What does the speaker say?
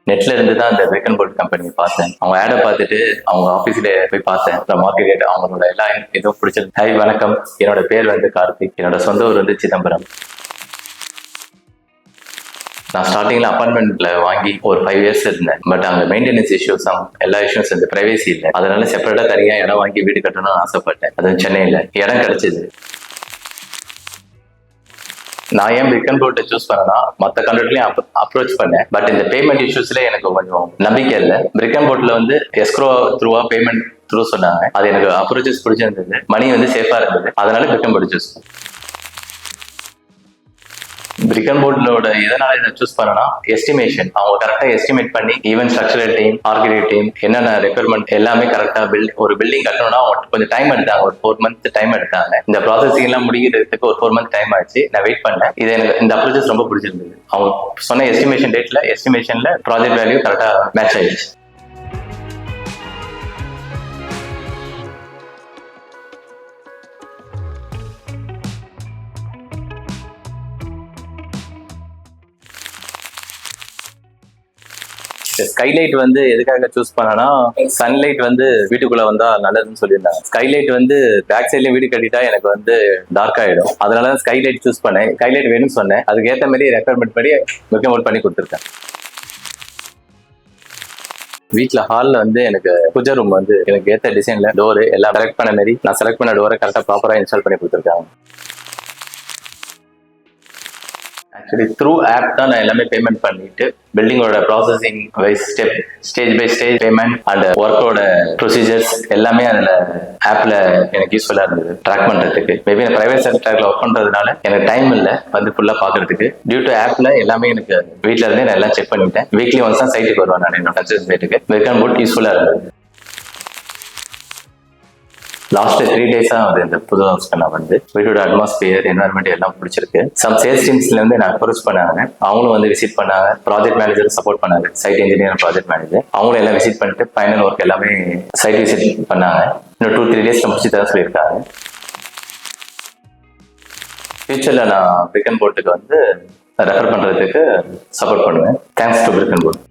நெட்ல இருந்து தான் அந்த பிரிக் அண்ட் போர்ட் கம்பெனி பார்த்தேன். அவங்க ஆடை பார்த்துட்டு அவங்க ஆஃபீஸ்ல போய் பார்த்தேன். மார்க்கெட் அவங்களோட எல்லா இதுவும் பிடிச்சது. ஹாய் வணக்கம், என்னோட பேர் வந்து கார்த்திக். என்னோட சொந்த ஊர் வந்து சிதம்பரம். நான் ஸ்டார்டிங்ல அப்பார்ட்மெண்ட்ல வாங்கி ஒரு 5 years இருந்தேன். பட் அங்க மெயின்டெனன்ஸ் இஷ்யூஸ் எல்லா இஷ்யூஸ் இந்த பிரைவேசி இல்லை. அதனால செப்பரேட்டா தனியா இடம் வாங்கி வீடு கட்டணும்னு ஆசைப்பட்டேன். அது சென்னையில இடம் கிடைச்சது. நான் ஏன் பிரிக் அண்ட் போர்ட்டை சூஸ் பண்ணனா, மற்ற கண்ட்ரிலையும் அப்ரோச் பண்ணேன். பட் இந்த பேமெண்ட் இஷ்யூஸ்ல எனக்கு கொஞ்சம் நம்பிக்கை இல்லை. பிரிக் அண்ட் போர்ட்ல வந்து எஸ்க்ரோ த்ரூவா பேமெண்ட் த்ரூ சொன்னாங்க. அது எனக்கு அப்ரோச்சஸ் பிடிச்சிருந்தது. மணி வந்து சேஃபா இருந்தது. அதனால brick and board choose. Brick and போர்ட்லோட எதனால இதை சூஸ் பண்ணனா, எஸ்டிமேஷன். அவங்க கரெக்டா எஸ்டிமேட் பண்ணி even structural team, architect team, என்னென்ன ரெக்யர்மெண்ட் எல்லாமே கரெக்டா ஒரு பில்டிங் கட்டணும்னா கொஞ்சம் டைம் எடுத்தாங்க. ஒரு 4 months டைம் எடுத்தாங்க. இந்த ப்ராசஸிங் எல்லாம் முடிக்கிறதுக்கு ஒரு 4 months டைம் ஆச்சு. நான் வெயிட் பண்ணேன். இது எனக்கு இந்த அப்ரோச்சஸ் ரொம்ப பிடிச்சிருந்தது. அவங்க சொன்ன எஸ்டிமேஷன் டேட்ல எஸ்டிமேஷன்ல ப்ராஜெக்ட் வேல்யூ கரெக்டா மேட்ச் ஆயிடுச்சு. ஸ்கைலைட் வந்து எதுக்காக சூஸ் பண்ணனா, சன்லைட் வந்து வீட்டுக்குள்ள வந்தா நல்லதுன்னு சொல்லியிருந்தாங்க. ஸ்கைலைட் வந்து பேக் சைட்லயும் வீடு கட்டிட்டா எனக்கு வந்து டார்க் ஆயிடும். அதனால ஸ்கைலைட் சூஸ் பண்ணேன். ஸ்கைலைட் வேணும்னு சொன்னேன். அதுக்கு ஏற்ற மாதிரி ரெக்யர்மெண்ட் படி ரெக்கமெண்ட் பண்ணி கொடுத்துருக்கேன். வீட்டுல ஹால்ல வந்து எனக்கு பூஜா ரூம் வந்து எனக்கு ஏற்ற டிசைன்ல டோரு எல்லாம் செலக்ட் பண்ண மாதிரி நான் செலக்ட் பண்ண டோரை கரெக்டா ப்ராப்பரா இன்ஸ்டால் பண்ணி கொடுத்துருக்காங்க. ஆக்சுவலி த்ரூ ஆப் தான் நான் எல்லாமே பேமெண்ட் பண்ணிட்டு பில்டிங்கோட processing wise stage by stage payment and ஒர்க்கோட ப்ரொசீஜர்ஸ் எல்லாமே அதில் ஆப்ல எனக்கு யூஸ்ஃபுல்லா இருந்தது ட்ராக் பண்றதுக்கு. மேபி நான் பிரைவேட் செக்டர்ல ஒர்க் பண்றதுனால எனக்கு டைம் இல்லை வந்து ஃபுல்லா பாக்குறதுக்கு. டியூ டு ஆப்ல எல்லாமே எனக்கு வீட்டுல இருந்தே நான் எல்லாம் செக் பண்ணிட்டேன். வீக்லி ஒன்ஸ் தான் சைட்டுக்கு வருவேன் நான் என்னோட கன்ஸ்ட்ரக்ஷன் சைட்டுக்கு. பிரிக் அண்ட் போர்ட் யூஸ்ஃபுல்லா இருந்தது. லாஸ்ட் 3 days வந்து இந்த புது ஹவுஸ்க்கு நான் வந்து வீட்டோட அட்மாஸ்பியர், என்வரன்மெண்ட் எல்லாம் பிடிச்சிருக்கு. சம் சேல்ஸ் டீம்ஸ்ல இருந்து நான் அப்ரோச் பண்ணாங்க. அவங்களும் வந்து விசிட் பண்ணாங்க. ப்ராஜெக்ட் மேனேஜர் சப்போர்ட் பண்ணாங்க. சைட் இன்ஜினியர், ப்ராஜெக்ட் மேனேஜர் அவங்களும் எல்லாம் விசிட் பண்ணிட்டு ஃபைனல் ஒர்க் எல்லாமே சைட் விசிட் பண்ணாங்க. இன்னும் 2-3 days முடிச்சு தர சொல்லியிருக்காங்க. ஃபியூச்சர்ல நான் பிரிக் அண்ட் போர்ட்டுக்கு வந்து ரெஃபர் பண்றதுக்கு சப்போர்ட் பண்ணுவேன். Thanks to brick and board.